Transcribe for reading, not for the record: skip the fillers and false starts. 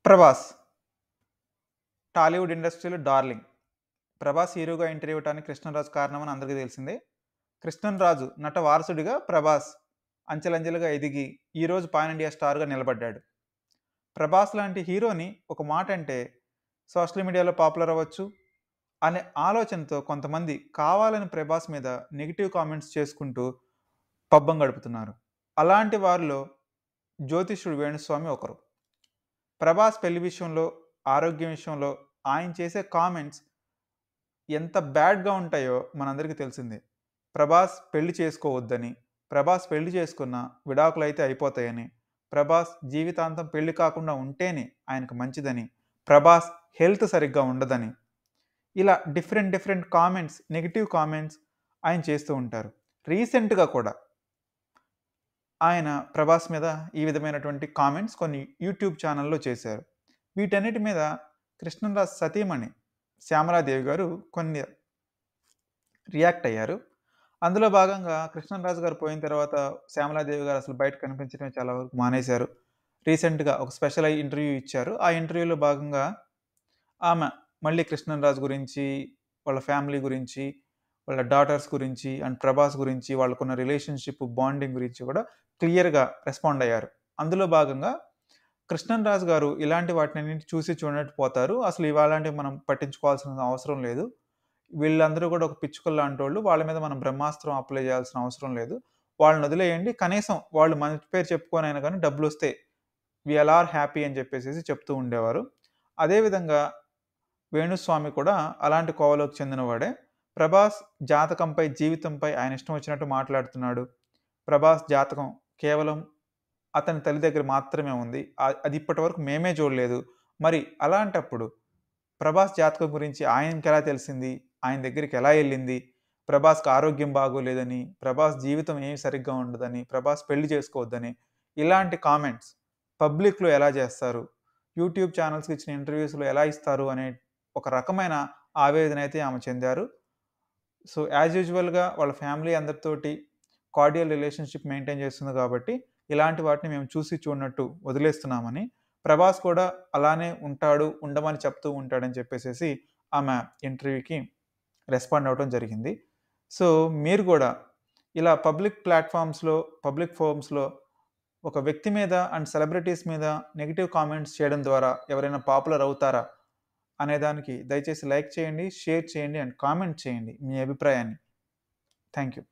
ప్రభాస్ టాలీవుడ్ ఇండస్ట్రీలో డార్లింగ్. ప్రభాస్ హీరోగా ఎంట్రీ ఇవ్వడానికి కృష్ణంరాజు కారణమని అందరికీ తెలిసిందే. కృష్ణంరాజు నట వారసుడిగా ప్రభాస్ అంచెలంచెలుగా ఎదిగి ఈరోజు పాన్ ఇండియా స్టార్‌గా నిలబడ్డాడు. ప్రభాస్ లాంటి హీరోని ఒక మాట అంటే సోషల్ మీడియాలో పాపులర్ అవ్వచ్చు అనే ఆలోచనతో కొంతమంది కావాలని ప్రభాస్ మీద నెగెటివ్ కామెంట్స్ చేసుకుంటూ పబ్బం గడుపుతున్నారు. అలాంటి వారిలో జ్యోతిష్యుడు వేణుస్వామి ఒకరు. ప్రభాస్ పెళ్లి విషయంలో, ఆరోగ్యం విషయంలో ఆయన చేసే కామెంట్స్ ఎంత బ్యాడ్‌గా ఉంటాయో మనందరికీ తెలిసిందే. ప్రభాస్ పెళ్లి చేసుకోవద్దని, ప్రభాస్ పెళ్లి చేసుకున్న విడాకులైతే అయిపోతాయని, ప్రభాస్ జీవితాంతం పెళ్లి కాకుండా ఉంటేనే ఆయనకు మంచిదని, ప్రభాస్ హెల్త్ సరిగ్గా ఉండదని, ఇలా డిఫరెంట్ కామెంట్స్, నెగెటివ్ కామెంట్స్ ఆయన చేస్తూ ఉంటారు. రీసెంట్‌గా కూడా ఆయన ప్రభాస్ మీద ఈ విధమైనటువంటి కామెంట్స్ కొన్ని యూట్యూబ్ ఛానెల్‌లో చేశారు. వీటన్నిటి మీద కృష్ణంరాజ్ సతీమణి శ్యామలాదేవి గారు కొన్ని రియాక్ట్ అయ్యారు. అందులో భాగంగా కృష్ణంరాజు గారు పోయిన తర్వాత శ్యామలాదేవి గారు అసలు బయట కనిపించడమే చాలా వరకు మానేశారు. రీసెంట్‌గా ఒక స్పెషల్ ఇంటర్వ్యూ ఇచ్చారు. ఆ ఇంటర్వ్యూలో భాగంగా ఆమె మళ్ళీ కృష్ణంరాజు గురించి, వాళ్ళ ఫ్యామిలీ గురించి, వాళ్ళ డాటర్స్ గురించి అండ్ ప్రభాస్ గురించి వాళ్ళకున్న రిలేషన్‌షిప్ బాండింగ్ గురించి కూడా క్లియర్‌గా రెస్పాండ్ అయ్యారు. అందులో భాగంగా కృష్ణంరాజు గారు ఇలాంటి వాటినన్నింటి చూసి చూడనట్టు పోతారు. అసలు ఇవాళంటివి మనం పట్టించుకోవాల్సిన అవసరం లేదు. వీళ్ళందరూ కూడా ఒక పిచ్చుకల్లాంటోళ్ళు. వాళ్ళ మీద మనం బ్రహ్మాస్త్రం అప్లై చేయాల్సిన అవసరం లేదు. వాళ్ళనొదిలేయండి. కనీసం వాళ్ళు మంచి పేరు చెప్పుకొనైనా గానీ డబ్బులొస్తే వి ఆల్ ఆర్ హ్యాపీ అని చెప్పేసేసి చెప్తూ ఉండేవారు. అదే విధంగా వేణుస్వామి కూడా అలాంటి కోవలోకి చెందినవాడే. ప్రభాస్ జాతకంపై, జీవితంపై ఆయన ఇష్టం వచ్చినట్టు మాట్లాడుతున్నాడు. ప్రభాస్ జాతకం కేవలం అతని తల్లి దగ్గర మాత్రమే ఉంది. అది ఇప్పటివరకు మేమే చూడలేదు. మరి అలాంటప్పుడు ప్రభాస్ జాతకం గురించి ఆయనకెలా తెలిసింది? ఆయన దగ్గరికెలా ఎళ్ళింది? ప్రభాస్‌కి ఆరోగ్యం బాగోలేదని, ప్రభాస్ జీవితం ఏమి సరిగ్గా ఉండదని, ప్రభాస్ పెళ్లి చేసుకోవద్దని, ఇలాంటి కామెంట్స్ పబ్లిక్‌లో ఎలా చేస్తారు? యూట్యూబ్ ఛానెల్స్‌కి ఇచ్చిన ఇంటర్‌వ్యూస్‌లో ఎలా ఇస్తారు? అనే ఒక రకమైన ఆవేదనైతే ఆమె చెందారు. సో, యాజ్ యూజువల్‌గా వాళ్ళ ఫ్యామిలీ అందరితోటి కార్డియల్ రిలేషన్‌షిప్ మెయింటైన్ చేస్తుంది కాబట్టి, ఇలాంటి వాటిని మేము చూసి చూడనట్టు వదిలేస్తున్నామని, ప్రభాస్ కూడా అలానే ఉంటాడు, ఉండమని చెప్తూ ఉంటాడని చెప్పేసేసి ఆమె ఇంటర్వ్యూకి రెస్పాండ్ అవ్వడం జరిగింది. సో, మీరు గూడా ఇలా పబ్లిక్ ప్లాట్‌ఫార్మ్స్‌లో, పబ్లిక్ ఫోరమ్స్‌లో ఒక వ్యక్తి మీద అండ్ సెలబ్రిటీస్ మీద నెగెటివ్ కామెంట్స్ చేయడం ద్వారా ఎవరైనా పాపులర్ అవుతారా? అనే దానికి దయచేసి లైక్ చేయండి, షేర్ చేయండి అండ్ కామెంట్ చేయండి మీ అభిప్రాయాన్ని. Thank you.